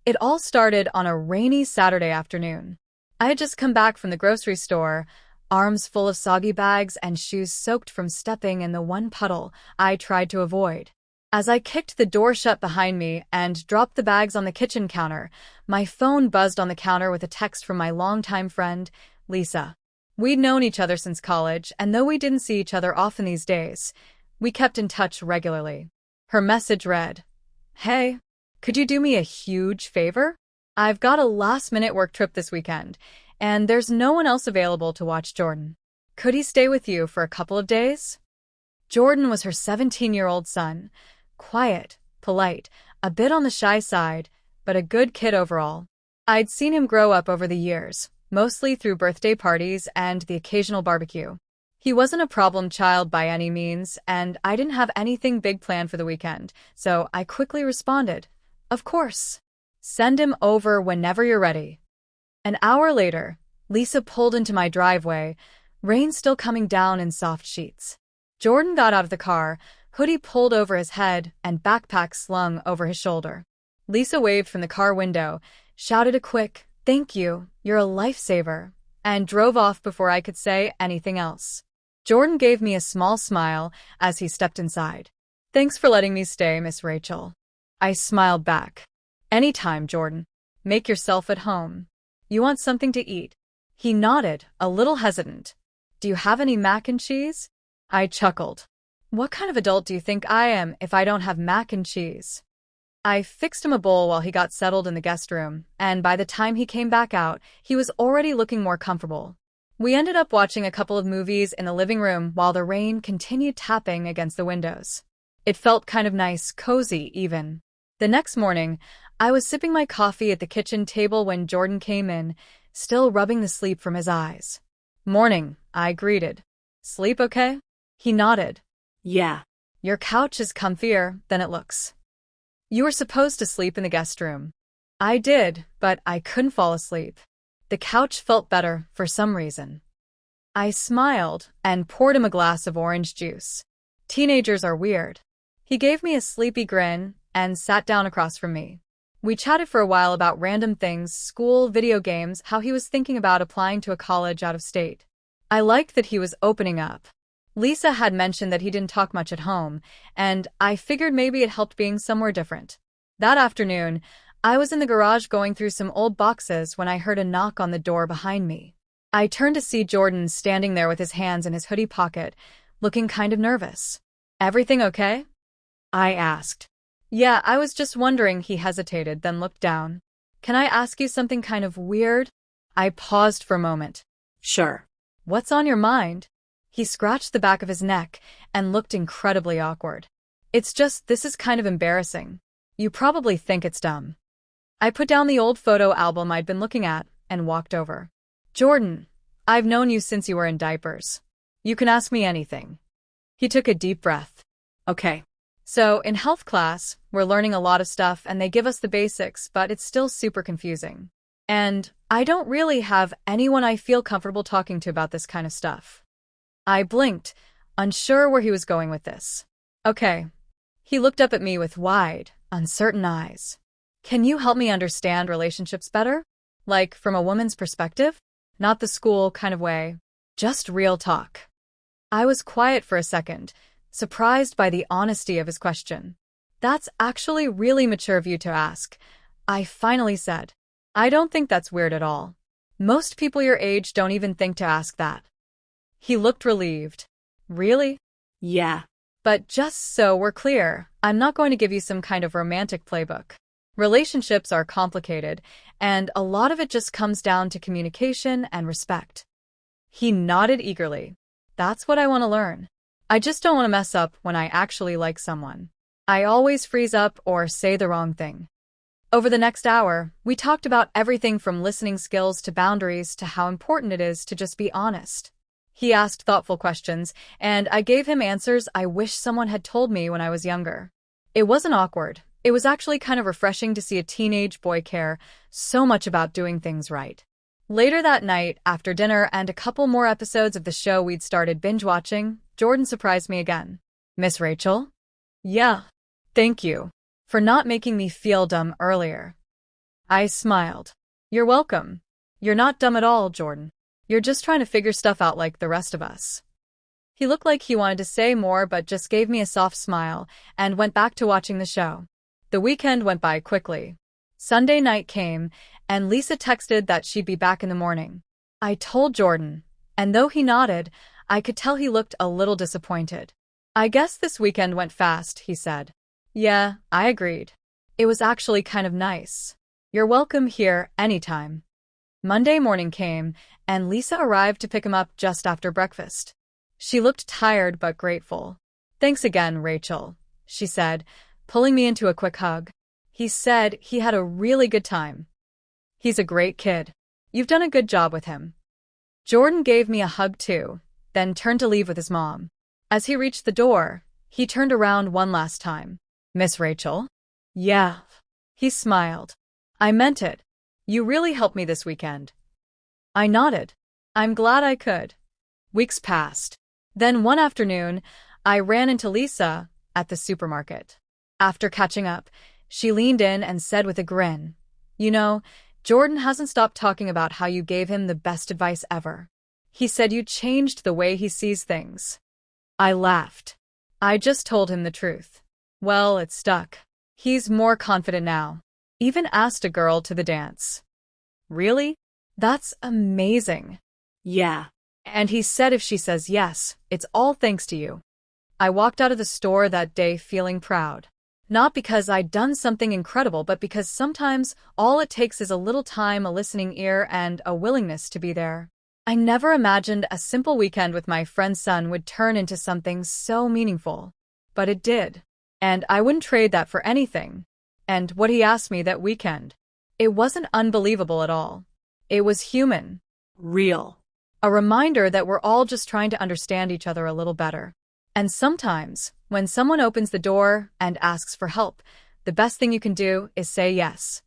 It all started on a rainy Saturday afternoon. I had just come back from the grocery store, arms full of soggy bags and shoes soaked from stepping in the one puddle I tried to avoid. As I kicked the door shut behind me and dropped the bags on the kitchen counter, my phone buzzed on the counter with a text from my longtime friend, Lisa. We'd known each other since college, and though we didn't see each other often these days, we kept in touch regularly. Her message read, "Hey, could you do me a huge favor? I've got a last-minute work trip this weekend, and there's no one else available to watch Jordan. Could he stay with you for a couple of days?" Jordan was her 17-year-old son. Quiet, polite, a bit on the shy side, but a good kid overall. I'd seen him grow up over the years, mostly through birthday parties and the occasional barbecue. He wasn't a problem child by any means, and I didn't have anything big planned for the weekend, so I quickly responded, "Of course. Send him over whenever you're ready." An hour later, Lisa pulled into my driveway, rain still coming down in soft sheets. Jordan got out of the car, hoodie pulled over his head and backpack slung over his shoulder. Lisa waved from the car window, shouted a quick, "Thank you, you're a lifesaver," and drove off before I could say anything else. Jordan gave me a small smile as he stepped inside. "Thanks for letting me stay, Miss Rachel." I smiled back. "Anytime, Jordan. Make yourself at home. You want something to eat?" He nodded, a little hesitant. "Do you have any mac and cheese?" I chuckled. What kind of adult do you think I am if I don't have mac and cheese? I fixed him a bowl while he got settled in the guest room, and by the time he came back out, he was already looking more comfortable. We ended up watching a couple of movies in the living room while the rain continued tapping against the windows. It felt kind of nice, cozy even. The next morning, I was sipping my coffee at the kitchen table when Jordan came in, still rubbing the sleep from his eyes. "Morning," I greeted. "Sleep okay?" He nodded. Yeah. "Your couch is comfier than it looks." "You were supposed to sleep in the guest room." I did, but I couldn't fall asleep. The couch felt better for some reason. I smiled and poured him a glass of orange juice. Teenagers are weird. He gave me a sleepy grin and sat down across from me. We chatted for a while about random things, school, video games, how he was thinking about applying to a college out of state. I liked that he was opening up. Lisa had mentioned that he didn't talk much at home, and I figured maybe it helped being somewhere different. That afternoon, I was in the garage going through some old boxes when I heard a knock on the door behind me. I turned to see Jordan standing there with his hands in his hoodie pocket, looking kind of nervous. "Everything okay?" I asked. "Yeah, I was just wondering," he hesitated, then looked down. "Can I ask you something kind of weird?" I paused for a moment. Sure. "What's on your mind?" He scratched the back of his neck and looked incredibly awkward. "It's just, this is kind of embarrassing. You probably think it's dumb." I put down the old photo album I'd been looking at and walked over. "Jordan, I've known you since you were in diapers. You can ask me anything." He took a deep breath. "Okay. So, in health class, we're learning a lot of stuff and they give us the basics, but it's still super confusing. And I don't really have anyone I feel comfortable talking to about this kind of stuff." I blinked, unsure where he was going with this. "Okay." He looked up at me with wide, uncertain eyes. "Can you help me understand relationships better? Like, from a woman's perspective? Not the school kind of way. Just real talk." I was quiet for a second, surprised by the honesty of his question. "That's actually really mature of you to ask," I finally said. "I don't think that's weird at all. Most people your age don't even think to ask that." He looked relieved. "Really?" Yeah. "But just so we're clear, I'm not going to give you some kind of romantic playbook. Relationships are complicated, and a lot of it just comes down to communication and respect." He nodded eagerly. "That's what I want to learn. I just don't want to mess up when I actually like someone. I always freeze up or say the wrong thing." Over the next hour, we talked about everything from listening skills to boundaries to how important it is to just be honest. He asked thoughtful questions, and I gave him answers I wish someone had told me when I was younger. It wasn't awkward. It was actually kind of refreshing to see a teenage boy care so much about doing things right. Later that night, after dinner and a couple more episodes of the show we'd started binge-watching, Jordan surprised me again. "Miss Rachel?" "Yeah. Thank you for not making me feel dumb earlier." I smiled. You're welcome. You're not dumb at all, Jordan. You're just trying to figure stuff out like the rest of us. He looked like he wanted to say more but just gave me a soft smile and went back to watching the show. The weekend went by quickly. Sunday night came, and Lisa texted that she'd be back in the morning. I told Jordan, and though he nodded, I could tell he looked a little disappointed. I guess this weekend went fast, he said. Yeah, I agreed. It was actually kind of nice. You're welcome here anytime. Monday morning came, and Lisa arrived to pick him up just after breakfast. She looked tired but grateful. Thanks again, Rachel, she said, pulling me into a quick hug. He said he had a really good time. He's a great kid. You've done a good job with him. Jordan gave me a hug too, then turned to leave with his mom. As he reached the door, he turned around one last time. Miss Rachel? Yeah. He smiled. I meant it. You really helped me this weekend. I nodded. I'm glad I could. Weeks passed. Then one afternoon, I ran into Lisa at the supermarket. After catching up, she leaned in and said with a grin, You know, Jordan hasn't stopped talking about how you gave him the best advice ever. He said you changed the way he sees things. I laughed. I just told him the truth. Well, it stuck. He's more confident now. Even asked a girl to the dance. Really? That's amazing. Yeah. And he said if she says yes, it's all thanks to you. I walked out of the store that day feeling proud. Not because I'd done something incredible, but because sometimes all it takes is a little time, a listening ear, and a willingness to be there. I never imagined a simple weekend with my friend's son would turn into something so meaningful. But it did. And I wouldn't trade that for anything. And what he asked me that weekend, it wasn't unbelievable at all. It was human. Real. A reminder that we're all just trying to understand each other a little better. And sometimes, when someone opens the door and asks for help, the best thing you can do is say yes.